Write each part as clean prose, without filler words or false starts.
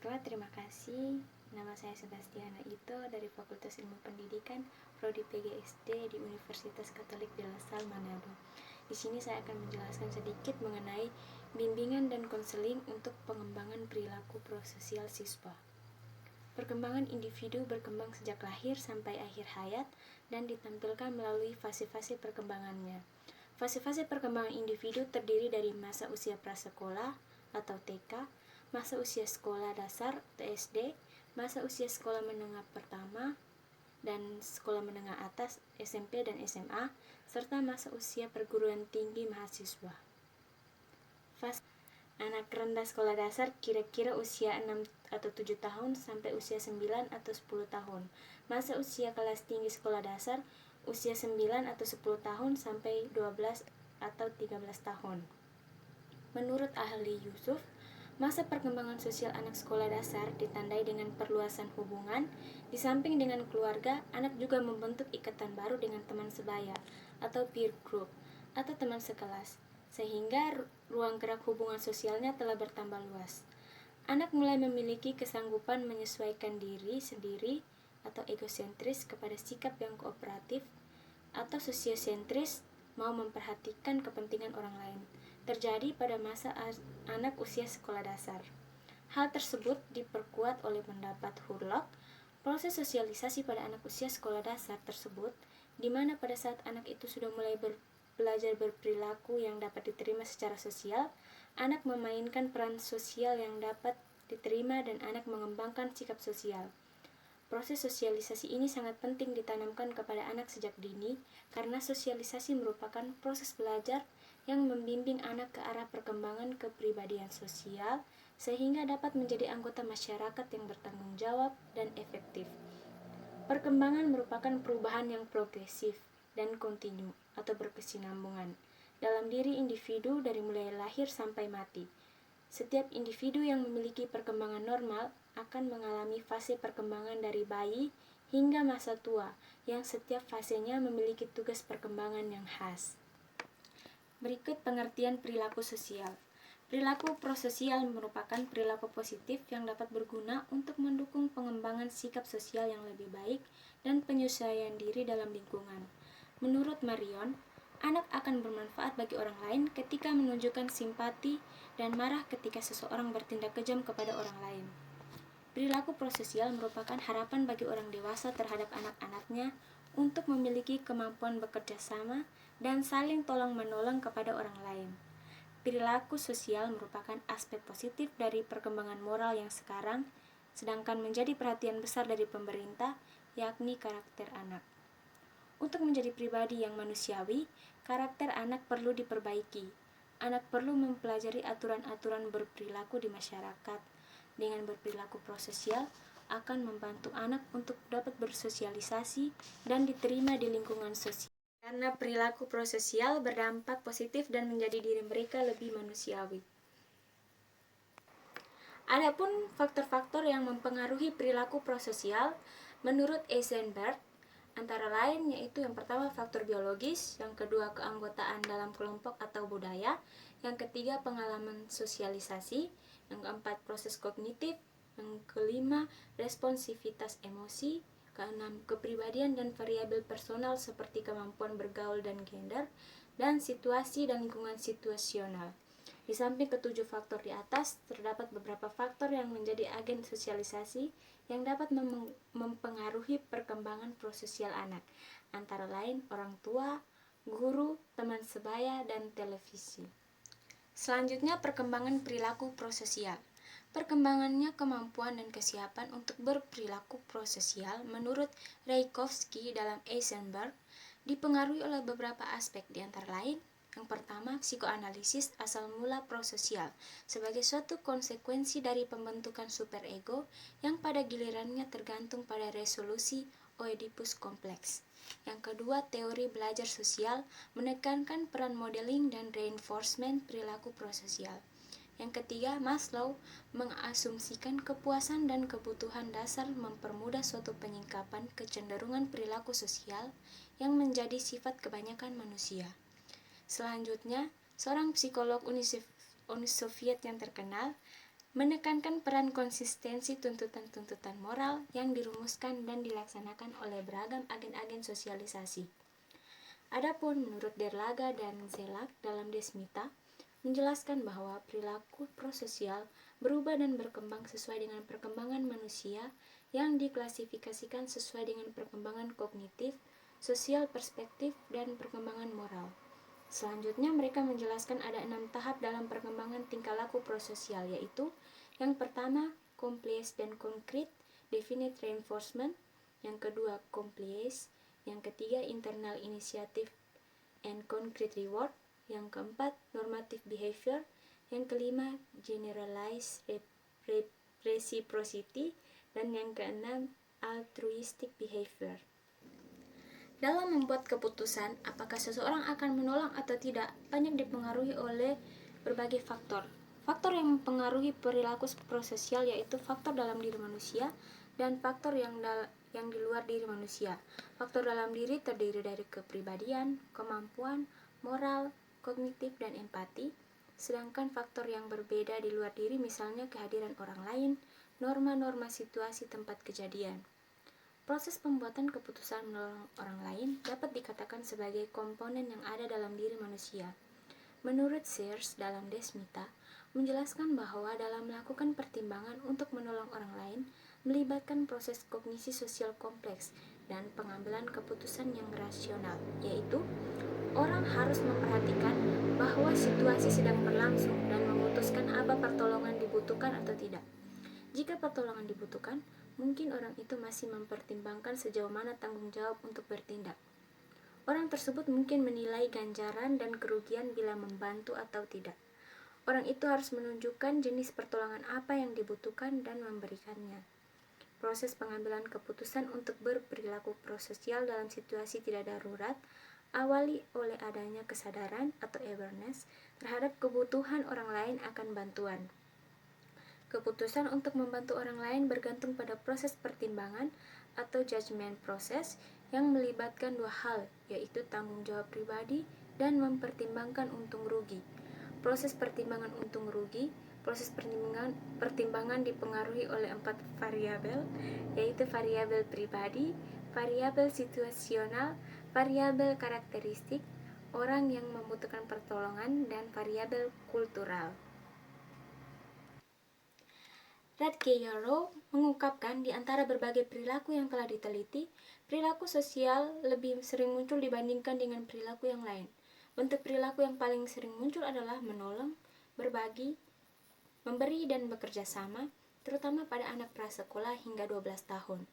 Baiklah, terima kasih. Nama saya Sebastiana Ito dari Fakultas Ilmu Pendidikan, Prodi PGSD di Universitas Katolik de la Salle, Manado. Di sini saya akan menjelaskan sedikit mengenai bimbingan dan konseling untuk pengembangan perilaku prososial siswa. Perkembangan individu berkembang sejak lahir sampai akhir hayat dan ditampilkan melalui fase-fase perkembangannya. Fase-fase perkembangan individu terdiri dari masa usia prasekolah atau TK, masa usia sekolah dasar TSD, masa usia sekolah menengah pertama dan sekolah menengah atas SMP dan SMA, serta masa usia perguruan tinggi mahasiswa. Fase anak rendah sekolah dasar kira-kira usia 6 atau 7 tahun sampai usia 9 atau 10 tahun. Masa usia kelas tinggi sekolah dasar usia 9 atau 10 tahun sampai 12 atau 13 tahun. Menurut ahli Yusuf, masa perkembangan sosial anak sekolah dasar ditandai dengan perluasan hubungan. Di samping dengan keluarga, anak juga membentuk ikatan baru dengan teman sebaya atau peer group atau teman sekelas, sehingga ruang gerak hubungan sosialnya telah bertambah luas. Anak mulai memiliki kesanggupan menyesuaikan diri sendiri atau egosentris kepada sikap yang kooperatif, atau sosiosentris, mau memperhatikan kepentingan orang lain, terjadi pada masa anak usia sekolah dasar. Hal tersebut diperkuat oleh pendapat Hurlock. Proses sosialisasi pada anak usia sekolah dasar tersebut, di mana pada saat anak itu sudah mulai belajar berperilaku yang dapat diterima secara sosial, anak memainkan peran sosial yang dapat diterima dan anak mengembangkan sikap sosial. Proses sosialisasi ini sangat penting ditanamkan kepada anak sejak dini, karena sosialisasi merupakan proses belajar yang membimbing anak ke arah perkembangan kepribadian sosial, sehingga dapat menjadi anggota masyarakat yang bertanggung jawab dan efektif. Perkembangan merupakan perubahan yang progresif dan kontinu atau berkesinambungan dalam diri individu dari mulai lahir sampai mati. Setiap individu yang memiliki perkembangan normal akan mengalami fase perkembangan dari bayi hingga masa tua, yang setiap fasenya memiliki tugas perkembangan yang khas. Berikut pengertian perilaku sosial. Perilaku prososial merupakan perilaku positif yang dapat berguna untuk mendukung pengembangan sikap sosial yang lebih baik dan penyesuaian diri dalam lingkungan. Menurut Marion, anak akan bermanfaat bagi orang lain ketika menunjukkan simpati dan marah ketika seseorang bertindak kejam kepada orang lain. Perilaku prososial merupakan harapan bagi orang dewasa terhadap anak-anaknya untuk memiliki kemampuan bekerja sama dan saling tolong-menolong kepada orang lain. Perilaku sosial merupakan aspek positif dari perkembangan moral yang sekarang, sedangkan menjadi perhatian besar dari pemerintah, yakni karakter anak. Untuk menjadi pribadi yang manusiawi, karakter anak perlu diperbaiki. Anak perlu mempelajari aturan-aturan berperilaku di masyarakat. Dengan berperilaku prososial, akan membantu anak untuk dapat bersosialisasi dan diterima di lingkungan sosial. Karena perilaku prososial berdampak positif dan menjadi diri mereka lebih manusiawi. Adapun faktor-faktor yang mempengaruhi perilaku prososial, menurut Eisenberg, antara lain yaitu yang pertama faktor biologis, yang kedua keanggotaan dalam kelompok atau budaya, yang ketiga pengalaman sosialisasi, yang keempat proses kognitif, yang kelima responsivitas emosi, keenam kepribadian dan variabel personal seperti kemampuan bergaul dan gender, dan situasi dan lingkungan situasional. Di samping ketujuh faktor di atas, terdapat beberapa faktor yang menjadi agen sosialisasi yang dapat mempengaruhi perkembangan prososial anak, antara lain orang tua, guru, teman sebaya, dan televisi. Selanjutnya, perkembangan perilaku prososial. Perkembangannya kemampuan dan kesiapan untuk berperilaku prososial menurut Raykovsky dalam Eisenberg dipengaruhi oleh beberapa aspek, di antara lain yang pertama, psikoanalisis asal mula prososial sebagai suatu konsekuensi dari pembentukan superego yang pada gilirannya tergantung pada resolusi Oedipus kompleks. Yang kedua, teori belajar sosial menekankan peran modeling dan reinforcement perilaku prososial. Yang ketiga, Maslow mengasumsikan kepuasan dan kebutuhan dasar mempermudah suatu penyingkapan kecenderungan perilaku sosial yang menjadi sifat kebanyakan manusia. Selanjutnya, seorang psikolog Uni Soviet yang terkenal, menekankan peran konsistensi tuntutan-tuntutan moral yang dirumuskan dan dilaksanakan oleh beragam agen-agen sosialisasi. Adapun menurut Derlaga dan Zelak dalam Desmita, menjelaskan bahwa perilaku prososial berubah dan berkembang sesuai dengan perkembangan manusia yang diklasifikasikan sesuai dengan perkembangan kognitif, sosial perspektif, dan perkembangan moral. Selanjutnya mereka menjelaskan ada 6 tahap dalam perkembangan tingkah laku prososial, yaitu yang pertama, compliance dan concrete, definite reinforcement, yang kedua, compliance, yang ketiga, internal initiative and concrete reward, yang keempat, normative behavior, yang kelima, generalized reciprocity, dan yang keenam, altruistic behavior. Dalam membuat keputusan apakah seseorang akan menolong atau tidak banyak dipengaruhi oleh berbagai faktor. Faktor yang mempengaruhi perilaku prososial yaitu faktor dalam diri manusia dan faktor yang di luar diri manusia. Faktor dalam diri terdiri dari kepribadian, kemampuan, moral, kognitif, dan empati. Sedangkan faktor yang berbeda di luar diri misalnya kehadiran orang lain, norma-norma situasi tempat kejadian. Proses pembuatan keputusan menolong orang lain dapat dikatakan sebagai komponen yang ada dalam diri manusia. Menurut Sears dalam Desmita, menjelaskan bahwa dalam melakukan pertimbangan untuk menolong orang lain melibatkan proses kognisi sosial kompleks dan pengambilan keputusan yang rasional, yaitu orang harus memperhatikan bahwa situasi sedang berlangsung dan memutuskan apa pertolongan dibutuhkan atau tidak. Jika pertolongan dibutuhkan, mungkin orang itu masih mempertimbangkan sejauh mana tanggung jawab untuk bertindak. Orang tersebut mungkin menilai ganjaran dan kerugian bila membantu atau tidak. Orang itu harus menunjukkan jenis pertolongan apa yang dibutuhkan dan memberikannya. Proses pengambilan keputusan untuk berperilaku prososial dalam situasi tidak darurat awali oleh adanya kesadaran atau awareness terhadap kebutuhan orang lain akan bantuan. Keputusan untuk membantu orang lain bergantung pada proses pertimbangan atau judgment proses yang melibatkan dua hal, yaitu tanggung jawab pribadi dan mempertimbangkan untung rugi. Proses pertimbangan untung rugi, proses pertimbangan dipengaruhi oleh 4 variabel, yaitu variabel pribadi, variabel situasional, variabel karakteristik, orang yang membutuhkan pertolongan, dan variabel kultural. Radke-Yarrow mengungkapkan di antara berbagai perilaku yang telah diteliti, perilaku sosial lebih sering muncul dibandingkan dengan perilaku yang lain. Bentuk perilaku yang paling sering muncul adalah menolong, berbagi, memberi, dan bekerja sama, terutama pada anak prasekolah hingga 12 tahun.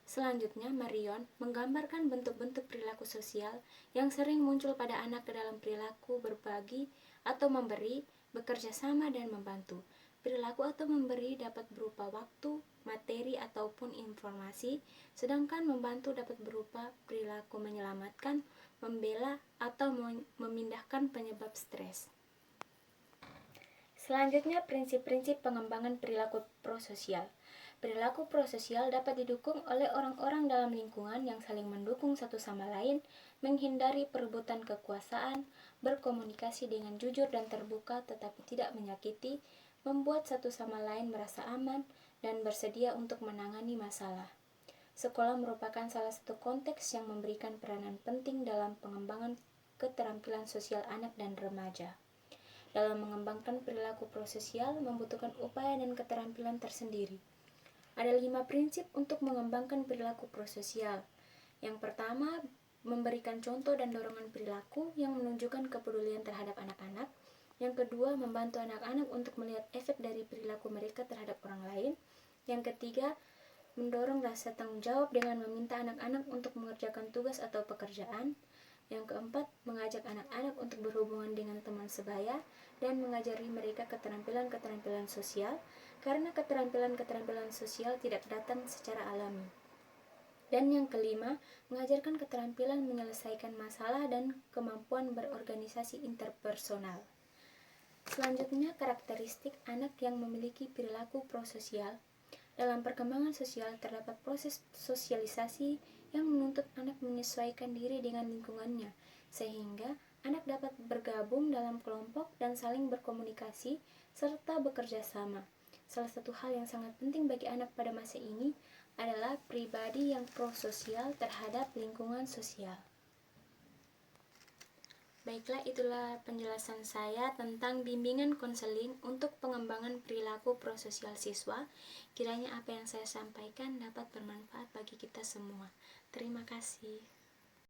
Selanjutnya, Marion menggambarkan bentuk-bentuk perilaku sosial yang sering muncul pada anak ke dalam perilaku berbagi atau memberi, bekerja sama, dan membantu. Perilaku atau memberi dapat berupa waktu, materi, ataupun informasi, sedangkan membantu dapat berupa perilaku menyelamatkan, membela, atau memindahkan penyebab stres. Selanjutnya, prinsip-prinsip pengembangan perilaku prososial. Perilaku prososial dapat didukung oleh orang-orang dalam lingkungan yang saling mendukung satu sama lain, menghindari perebutan kekuasaan, berkomunikasi dengan jujur dan terbuka tetapi tidak menyakiti, membuat satu sama lain merasa aman, dan bersedia untuk menangani masalah. Sekolah merupakan salah satu konteks yang memberikan peranan penting dalam pengembangan keterampilan sosial anak dan remaja. Dalam mengembangkan perilaku prososial membutuhkan upaya dan keterampilan tersendiri. Ada 5 prinsip untuk mengembangkan perilaku prososial. Yang pertama, memberikan contoh dan dorongan perilaku yang menunjukkan kepedulian terhadap anak-anak. Yang kedua, membantu anak-anak untuk melihat efek dari perilaku mereka terhadap orang lain. Yang ketiga, mendorong rasa tanggung jawab dengan meminta anak-anak untuk mengerjakan tugas atau pekerjaan. Yang keempat, mengajak anak-anak untuk berhubungan dengan teman sebaya dan mengajari mereka keterampilan-keterampilan sosial, karena keterampilan-keterampilan sosial tidak datang secara alami. Dan yang kelima, mengajarkan keterampilan menyelesaikan masalah dan kemampuan berorganisasi interpersonal. Selanjutnya, karakteristik anak yang memiliki perilaku prososial. Dalam perkembangan sosial terdapat proses sosialisasi yang menuntut anak menyesuaikan diri dengan lingkungannya, sehingga anak dapat bergabung dalam kelompok dan saling berkomunikasi serta bekerja sama. salah satu hal yang sangat penting bagi anak pada masa ini adalah pribadi yang prososial terhadap lingkungan sosial. Baiklah, itulah penjelasan saya tentang bimbingan konseling untuk pengembangan perilaku prososial siswa. Kiranya apa yang saya sampaikan dapat bermanfaat bagi kita semua. Terima kasih.